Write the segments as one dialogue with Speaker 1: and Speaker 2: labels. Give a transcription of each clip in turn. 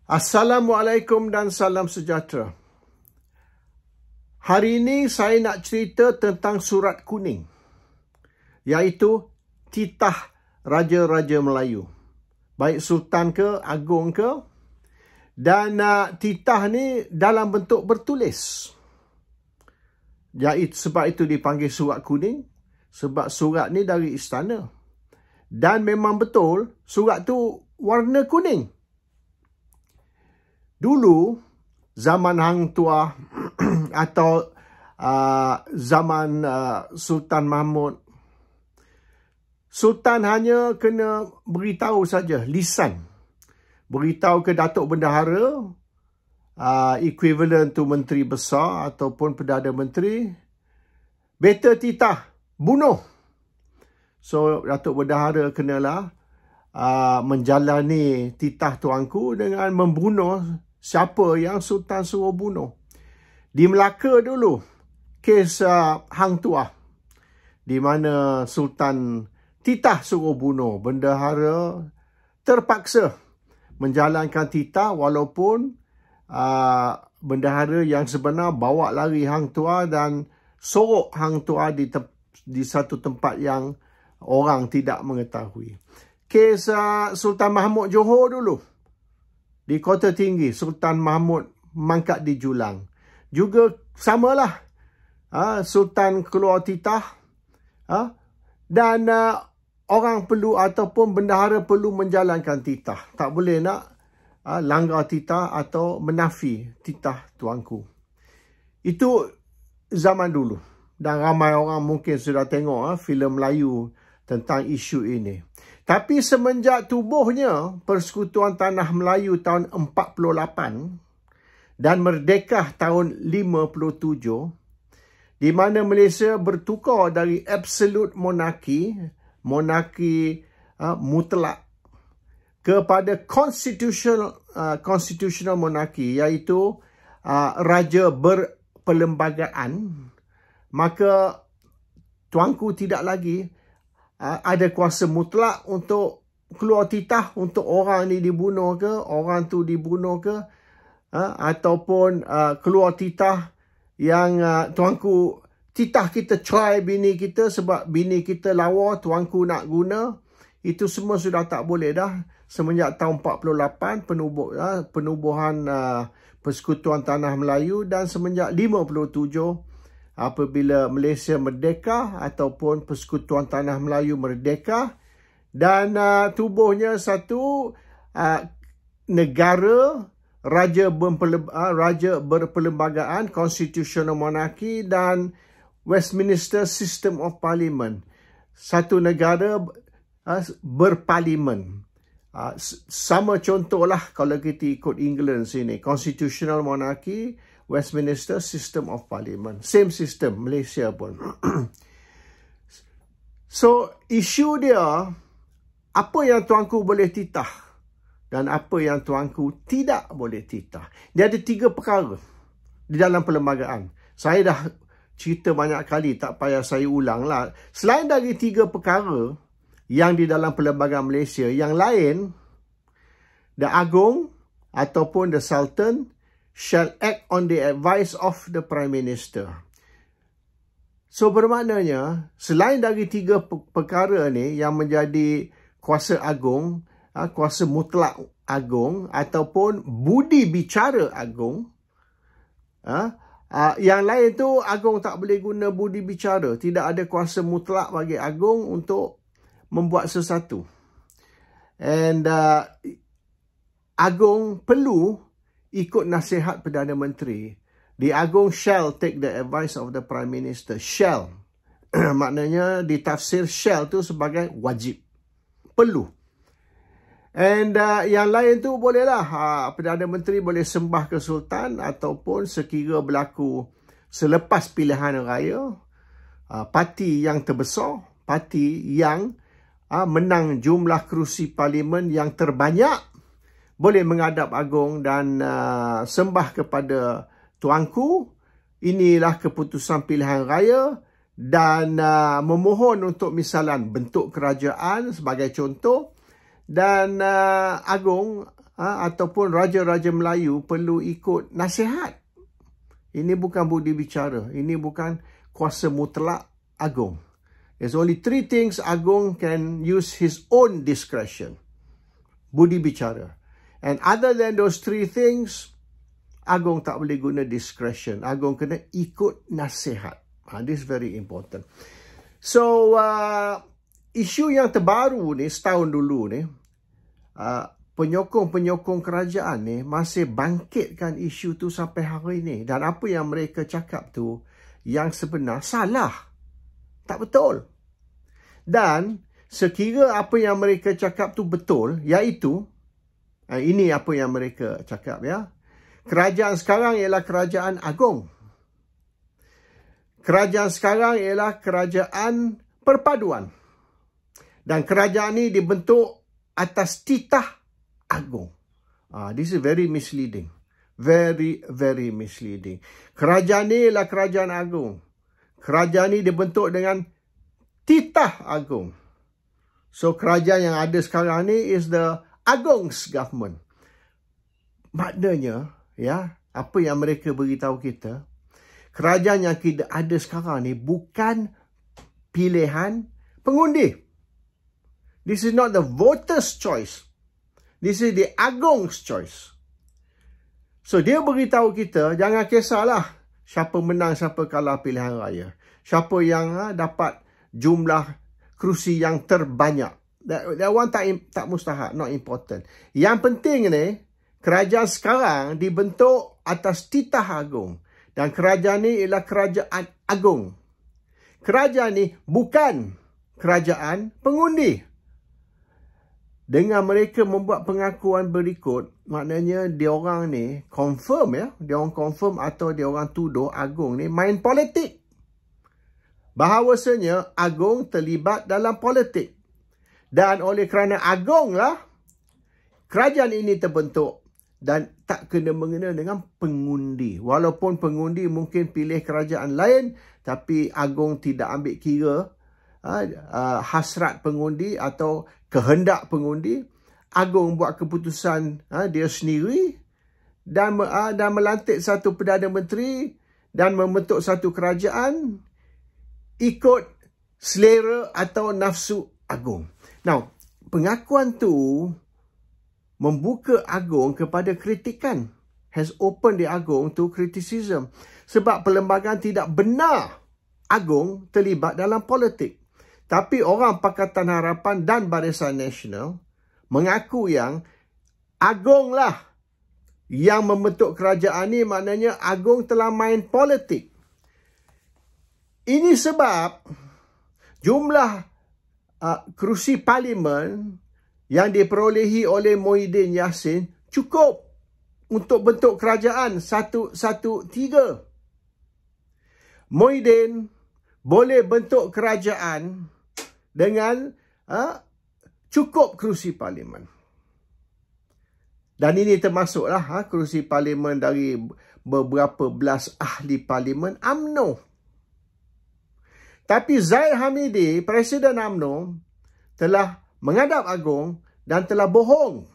Speaker 1: Assalamualaikum dan salam sejahtera. Hari ini saya nak cerita tentang surat kuning, iaitu titah Raja-Raja Melayu. Baik Sultan ke, Agung ke. Dan titah ni dalam bentuk bertulis. Sebab itu dipanggil surat kuning. Sebab surat ni dari istana. Dan memang betul, surat tu warna kuning. Dulu, zaman Hang Tuah atau zaman Sultan Mahmud, Sultan hanya kena beritahu saja, lisan. Beritahu ke Datuk Bendahara, equivalent tu Menteri Besar ataupun Perdana Menteri, beta titah, bunuh. So, Datuk Bendahara kenalah menjalani titah tuanku dengan membunuh siapa yang Sultan suruh bunuh. Di Melaka dulu, kes Hang Tuah, di mana Sultan titah suruh bunuh. Bendahara terpaksa menjalankan titah walaupun bendahara yang sebenar bawa lari Hang Tuah dan sorok Hang Tuah di satu tempat yang orang tidak mengetahui. Kes Sultan Mahmud Johor dulu, di Kota Tinggi, Sultan Mahmud mangkat di Julang. Juga samalah, Sultan keluar titah, dan orang perlu ataupun bendahara perlu menjalankan titah. Tak boleh nak langgar titah atau menafi titah tuanku. Itu zaman dulu. Dan ramai orang mungkin sudah tengok filem Melayu tentang isu ini. Tapi semenjak tubuhnya Persekutuan Tanah Melayu tahun 48 dan merdeka tahun 57, di mana Malaysia bertukar dari absolute monarki mutlak, kepada constitutional monarki, iaitu raja berperlembagaan, maka tuanku tidak lagi ada kuasa mutlak untuk keluar titah untuk orang ni dibunuh ke, orang tu dibunuh ke, ataupun keluar titah yang tuanku, titah kita cerai bini kita sebab bini kita lawa, tuanku nak guna. Itu semua sudah tak boleh dah. Semenjak tahun 48 penubuhan Persekutuan Tanah Melayu, dan semenjak 57 apabila Malaysia merdeka ataupun Persekutuan Tanah Melayu merdeka, dan tubuhnya satu negara raja berperlembagaan, constitutional monarchy, dan Westminster System of Parliament, satu negara berparlimen. Sama contohlah kalau kita ikut England sini, constitutional monarchy, Westminster System of Parliament. Same system, Malaysia pun. So, isu dia, apa yang tuanku boleh titah dan apa yang tuanku tidak boleh titah. Dia ada 3 perkara di dalam perlembagaan. Saya dah cerita banyak kali, tak payah saya ulang lah. Selain dari 3 perkara yang di dalam perlembagaan Malaysia, yang lain, the Agung ataupun the Sultan shall act on the advice of the Prime Minister. So bermaknanya, selain dari 3 perkara ni yang menjadi kuasa agung, kuasa mutlak agung ataupun budi bicara agung, yang lain tu agung tak boleh guna budi bicara. Tidak ada kuasa mutlak bagi agung untuk membuat sesuatu. And agung perlu ikut nasihat Perdana Menteri. The Agung shall take the advice of the Prime Minister. Shall. Maknanya ditafsir shall tu sebagai wajib. Perlu. And yang lain tu bolehlah. Perdana Menteri boleh sembah ke Sultan ataupun sekira berlaku selepas pilihan raya, parti yang terbesar, parti yang menang jumlah kerusi parlimen yang terbanyak, boleh menghadap agung dan sembah kepada tuanku, inilah keputusan pilihan raya, dan memohon untuk misalan bentuk kerajaan sebagai contoh, dan agung ataupun raja-raja Melayu perlu ikut nasihat. Ini bukan budi bicara. Ini bukan kuasa mutlak Agong. There's only 3 things Agong can use his own discretion. Budi bicara. And other than those 3 things, Agong tak boleh guna discretion. Agong kena ikut nasihat. This is very important. So, isu yang terbaru ni, setahun dulu ni, penyokong-penyokong kerajaan ni masih bangkitkan isu tu sampai hari ni. Dan apa yang mereka cakap tu yang sebenar salah. Tak betul. Dan sekira apa yang mereka cakap tu betul, iaitu, ini apa yang mereka cakap ya. Kerajaan sekarang ialah kerajaan Agong. Kerajaan sekarang ialah kerajaan perpaduan. Dan kerajaan ini dibentuk atas titah Agong. This is very misleading. Very, very misleading. Kerajaan ini ialah kerajaan Agong. Kerajaan ini dibentuk dengan titah Agong. So, kerajaan yang ada sekarang ni is the Agong's government. Maknanya, ya, apa yang mereka beritahu kita, kerajaan yang kita ada sekarang ni bukan pilihan pengundi. This is not the voters' choice. This is the Agong's choice. So, dia beritahu kita, jangan kisahlah siapa menang, siapa kalah pilihan raya. Siapa yang dapat jumlah kerusi yang terbanyak. That one tak mustahak, not important. Yang penting ni, kerajaan sekarang dibentuk atas titah Agong. Dan kerajaan ni ialah kerajaan Agong. Kerajaan ni bukan kerajaan pengundi. Dengan mereka membuat pengakuan berikut, maknanya diorang ni confirm ya. Diorang confirm atau diorang tuduh Agong ni main politik. Bahawasanya Agong terlibat dalam politik. Dan oleh kerana Agong lah, kerajaan ini terbentuk dan tak kena-mengena dengan pengundi. Walaupun pengundi mungkin pilih kerajaan lain, tapi Agong tidak ambil kira hasrat pengundi atau kehendak pengundi. Agong buat keputusan dia sendiri dan melantik satu Perdana Menteri dan membentuk satu kerajaan ikut selera atau nafsu Agong. Now, pengakuan tu membuka Agong kepada kritikan. Has opened the Agong to criticism. Sebab perlembagaan tidak benar Agong terlibat dalam politik. Tapi orang Pakatan Harapan dan Barisan Nasional mengaku yang Agong lah yang membentuk kerajaan ni, maknanya Agong telah main politik. Ini sebab jumlah kerusi parlimen yang diperolehi oleh Muhyiddin Yassin cukup untuk bentuk kerajaan 1-3. Muhyiddin boleh bentuk kerajaan dengan cukup kerusi parlimen. Dan ini termasuklah kerusi parlimen dari beberapa belas ahli parlimen UMNO. Tapi Zahid Hamidi, Presiden UMNO, telah menghadap Agong dan telah bohong.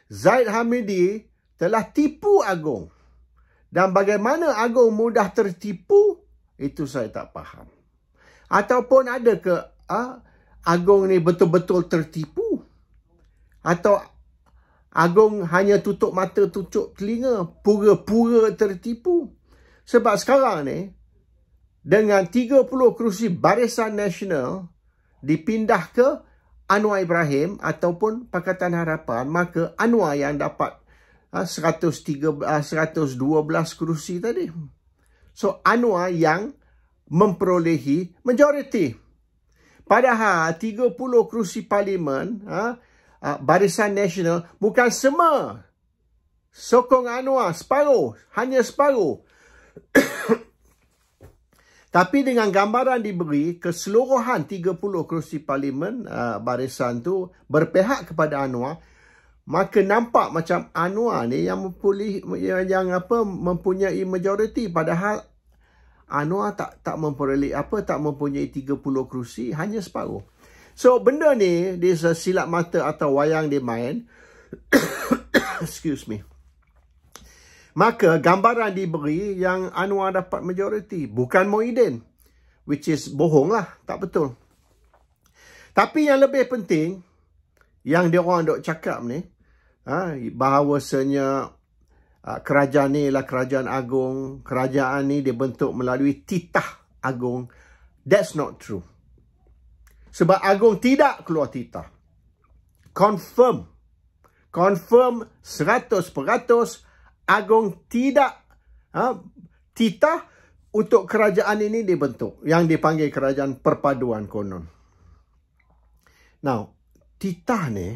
Speaker 1: Zahid Hamidi telah tipu Agong. Dan bagaimana Agong mudah tertipu, itu saya tak faham. Ataupun ada ke Agong ni betul-betul tertipu? Atau Agong hanya tutup mata, tutup telinga, pura-pura tertipu? Sebab sekarang ni, dengan 30 kerusi Barisan Nasional dipindah ke Anwar Ibrahim ataupun Pakatan Harapan, maka Anwar yang dapat 112 kerusi tadi. So, Anwar yang memperolehi majoriti. Padahal 30 kerusi parlimen Barisan Nasional bukan semua sokong Anwar, separuh, hanya separuh. Tapi dengan gambaran diberi, keseluruhan 30 kerusi parlimen barisan tu berpihak kepada Anwar, maka nampak macam Anwar ni yang mempunyai majoriti, padahal Anwar tak memperoleh tak mempunyai 30 kerusi, hanya separuh. So benda ni dia silap mata atau wayang dia main Excuse me. Maka gambaran diberi yang Anwar dapat majoriti. Bukan Muhyiddin. Which is bohong lah. Tak betul. Tapi yang lebih penting, yang dia orang duk cakap ni, bahawasanya kerajaan ni lah kerajaan agung. Kerajaan ni dibentuk melalui titah agung. That's not true. Sebab agung tidak keluar titah. Confirm 100% agung tidak titah untuk kerajaan ini dibentuk. Yang dipanggil kerajaan perpaduan konon. Now, titah ni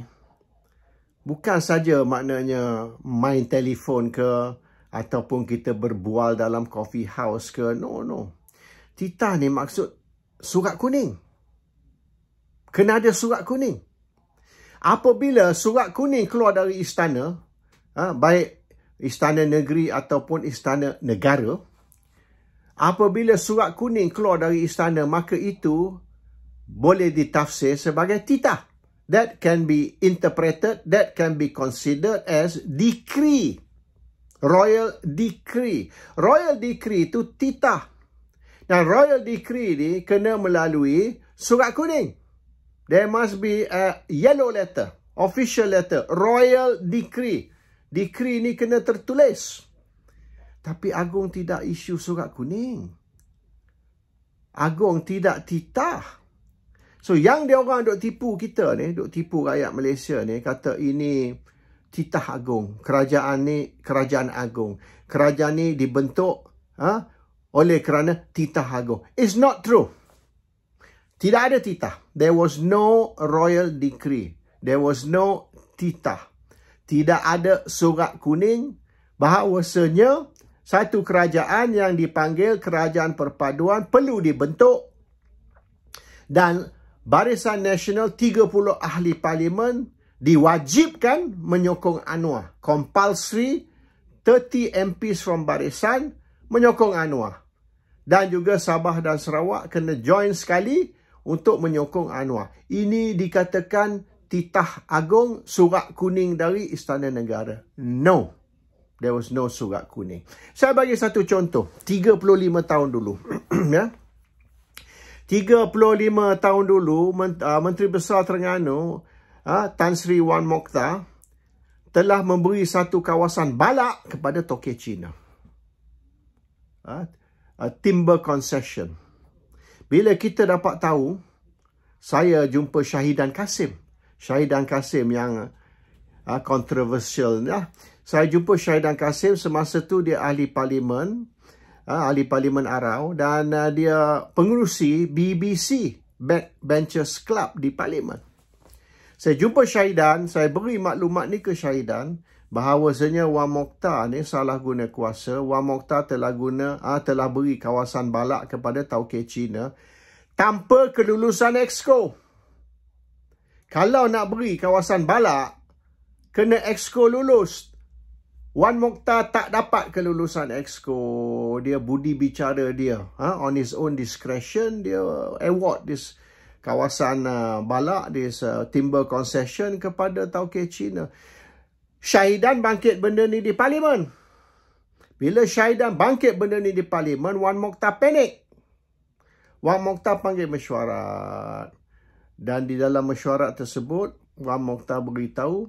Speaker 1: bukan saja maknanya main telefon ke ataupun kita berbual dalam coffee house ke. No. Titah ni maksud surat kuning. Kena ada surat kuning. Apabila surat kuning keluar dari istana, baik istana negeri ataupun istana negara, apabila surat kuning keluar dari istana, maka itu boleh ditafsir sebagai titah. That can be interpreted, that can be considered as decree. Royal decree. Royal decree itu titah. Dan royal decree ni kena melalui surat kuning. There must be a yellow letter, official letter, royal decree. Decree ni kena tertulis. Tapi agung tidak isu surat kuning. Agung tidak titah. So yang dia orang duk tipu kita ni, duk tipu rakyat Malaysia ni, kata ini titah agung. Kerajaan ni kerajaan agung. Kerajaan ni dibentuk oleh kerana titah agung. It's not true. Tidak ada titah. There was no royal decree. There was no titah. Tidak ada surat kuning bahawasanya satu kerajaan yang dipanggil kerajaan perpaduan perlu dibentuk dan Barisan Nasional 30 ahli parlimen diwajibkan menyokong Anwar. Compulsory 30 MPs from Barisan menyokong Anwar. Dan juga Sabah dan Sarawak kena join sekali untuk menyokong Anwar. Ini dikatakan titah agung surat kuning dari Istana Negara. No. There was no surat kuning. Saya bagi satu contoh. 35 tahun dulu. Ya. 35 tahun dulu, Menteri Besar Terengganu, Tan Sri Wan Mokhtar, telah memberi satu kawasan balak kepada Tokyo Cina. Timber concession. Bila kita dapat tahu, saya jumpa Syahidan Kasim. Syahidan Kasim yang controversial. Ya. Saya jumpa Syahidan Kasim semasa tu dia ahli parlimen Arau dan dia pengerusi BBC Backbenchers Club di parlimen. Saya jumpa Syahidan, saya beri maklumat ni ke Syahidan bahawasanya Wan Mokhtar ni salah guna kuasa. Wan Mokhtar telah beri kawasan balak kepada Tauke Cina tanpa kelulusan Exco. Kalau nak beri kawasan balak, kena Exco lulus. Wan Mokhtar tak dapat kelulusan Exco. Dia budi bicara dia. On his own discretion, dia award this kawasan balak, this timber concession kepada Tauke Cina. Syahidan bangkit benda ni di parlimen. Bila Syahidan bangkit benda ni di parlimen, Wan Mokhtar panik. Wan Mokhtar panggil mesyuarat. Dan di dalam mesyuarat tersebut, Wan Mokhtar beritahu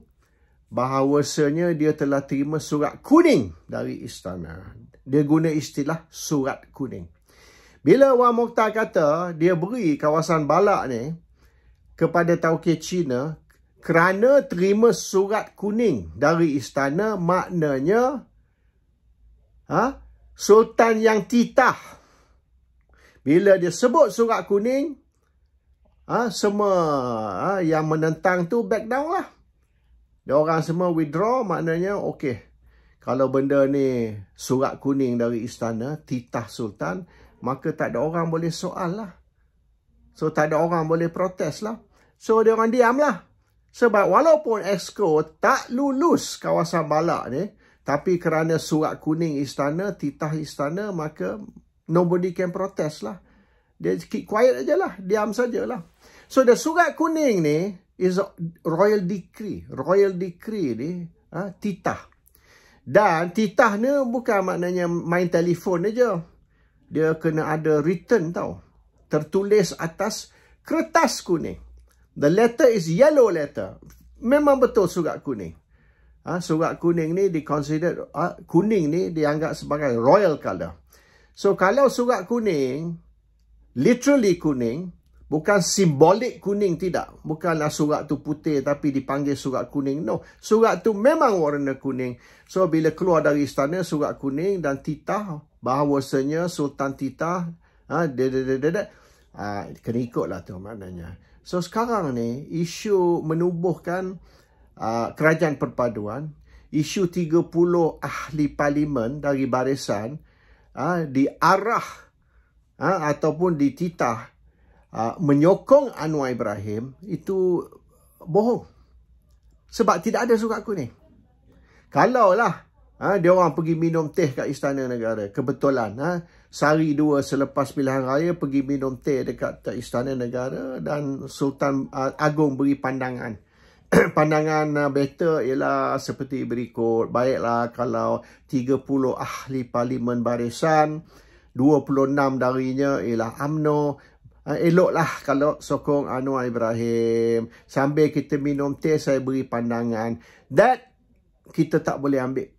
Speaker 1: bahawasanya dia telah terima surat kuning dari istana. Dia guna istilah surat kuning. Bila Wan Mokhtar kata dia beri kawasan balak ni kepada Tauke Cina kerana terima surat kuning dari istana, maknanya Sultan yang titah. Bila dia sebut surat kuning, semua yang menentang tu back down lah. Diorang semua withdraw, maknanya okey. Kalau benda ni surat kuning dari istana, titah Sultan, maka tak ada orang boleh soal lah. So tak ada orang boleh protes lah. So diorang diam lah. Sebab walaupun Exco tak lulus kawasan balak ni, tapi kerana surat kuning istana, titah istana, maka nobody can protest lah. Dia keep quiet aja lah. Diam sajalah. So, the surat kuning ni is a royal decree. Royal decree ni titah. Dan titah ni bukan maknanya main telefon aja. Dia kena ada written tau. Tertulis atas kertas kuning. The letter is yellow letter. Memang betul surat kuning. Surat kuning ni di-consider, kuning ni dianggap sebagai royal colour. So, kalau surat kuning, literally kuning, bukan simbolik kuning, tidak. Bukanlah surat tu putih tapi dipanggil surat kuning. No, surat tu memang warna kuning. So, bila keluar dari istana, surat kuning dan titah, bahawasanya Sultan Titah, kena ikutlah tu maknanya. So, sekarang ni, isu menubuhkan kerajaan perpaduan, isu 30 ahli parlimen dari barisan diarah ataupun dititah menyokong Anwar Ibrahim, itu bohong. Sebab tidak ada surat kuning. Kalaulah dia orang pergi minum teh kat Istana Negara, kebetulan sehari dua selepas pilihan raya pergi minum teh dekat Istana Negara dan Sultan Agong beri pandangan. Pandangan better ialah seperti berikut. Baiklah kalau 30 ahli parlimen barisan, 26 darinya ialah UMNO. Eloklah kalau sokong Anwar Ibrahim. Sambil kita minum teh, saya beri pandangan. That kita tak boleh ambil.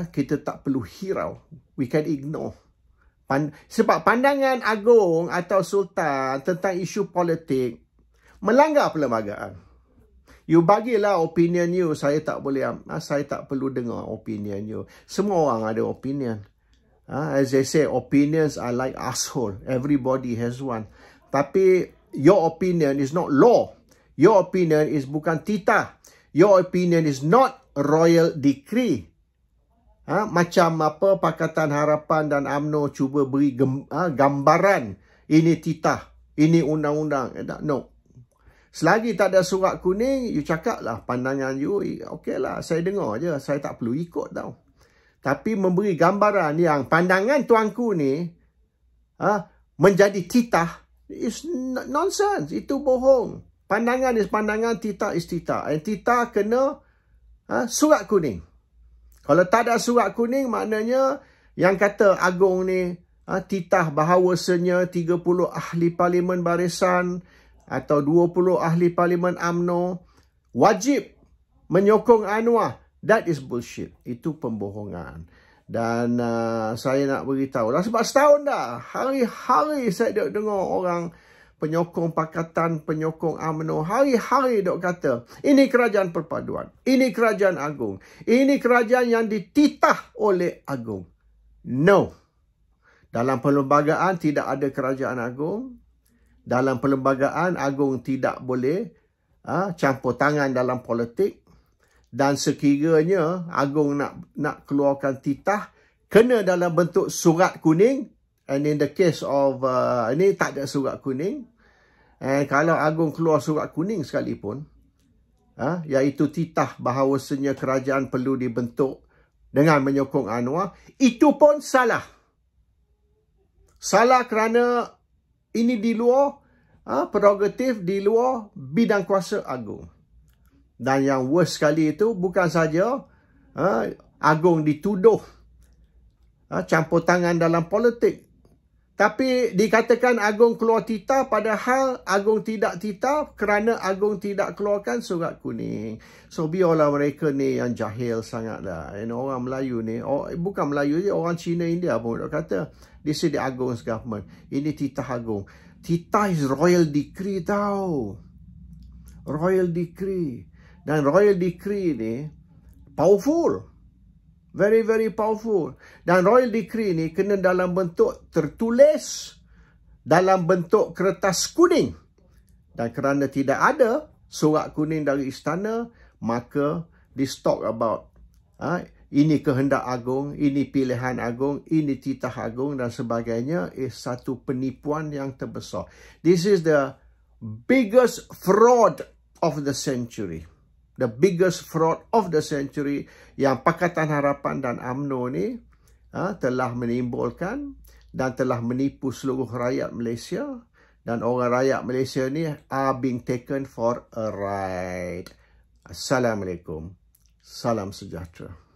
Speaker 1: Kita tak perlu hirau. We can ignore. Sebab pandangan Agong atau Sultan tentang isu politik melanggar perlembagaan. You bagilah opinion you, saya tak perlu dengar opinion you. Semua orang ada opinion. As I say, opinions are like asshole. Everybody has one. Tapi your opinion is not law. Your opinion is bukan titah. Your opinion is not royal decree. Macam apa Pakatan Harapan dan UMNO cuba beri gambaran. Ini titah, ini undang-undang. No. Selagi tak ada surat kuning, you cakap lah pandangan you, okey lah, saya dengar je, saya tak perlu ikut tau. Tapi memberi gambaran yang pandangan tuanku ni menjadi titah, is nonsense, itu bohong. Pandangan is pandangan, titah is titah. Titah kena surat kuning. Kalau tak ada surat kuning, maknanya yang kata Agong ni, titah bahawasanya 30 ahli parlimen barisan, atau 20 ahli parlimen UMNO wajib menyokong Anwar. That is bullshit. Itu pembohongan. Dan saya nak beritahu lah, sebab setahun dah, hari-hari saya duk dengar orang penyokong Pakatan, penyokong UMNO, hari-hari duk kata, ini kerajaan perpaduan, ini kerajaan agung, ini kerajaan yang dititah oleh Agong. No. Dalam perlembagaan tidak ada kerajaan agung. Dalam perlembagaan, Agong tidak boleh campur tangan dalam politik. Dan sekiranya Agong nak keluarkan titah, kena dalam bentuk surat kuning. And in the case of, ini tak ada surat kuning. And kalau Agong keluar surat kuning sekalipun, iaitu titah bahawasanya kerajaan perlu dibentuk dengan menyokong Anwar, itu pun salah. Salah kerana ini di luar prerogatif, di luar bidang kuasa Agong. Dan yang worst sekali itu bukan saja Agong dituduh campur tangan dalam politik, tapi dikatakan Agong keluar titah, padahal Agong tidak titah kerana Agong tidak keluarkan surat kuning. So biarlah mereka ni yang jahil sangatlah. Orang Melayu ni, bukan Melayu je, orang Cina, India pun kata, this is the Agong's government. Ini titah Agong. Titah is royal decree tau. Royal decree. Dan royal decree ni powerful. Very, very powerful. Dan royal decree ni kena dalam bentuk tertulis, dalam bentuk kertas kuning. Dan kerana tidak ada surat kuning dari istana, maka this talk about ini kehendak Agong, ini pilihan Agong, ini titah Agong dan sebagainya is satu penipuan yang terbesar. This is the biggest fraud of the century. The biggest fraud of the century yang Pakatan Harapan dan UMNO ni telah menimbulkan dan telah menipu seluruh rakyat Malaysia. dan orang rakyat Malaysia ni are being taken for a ride. Assalamualaikum. Salam sejahtera.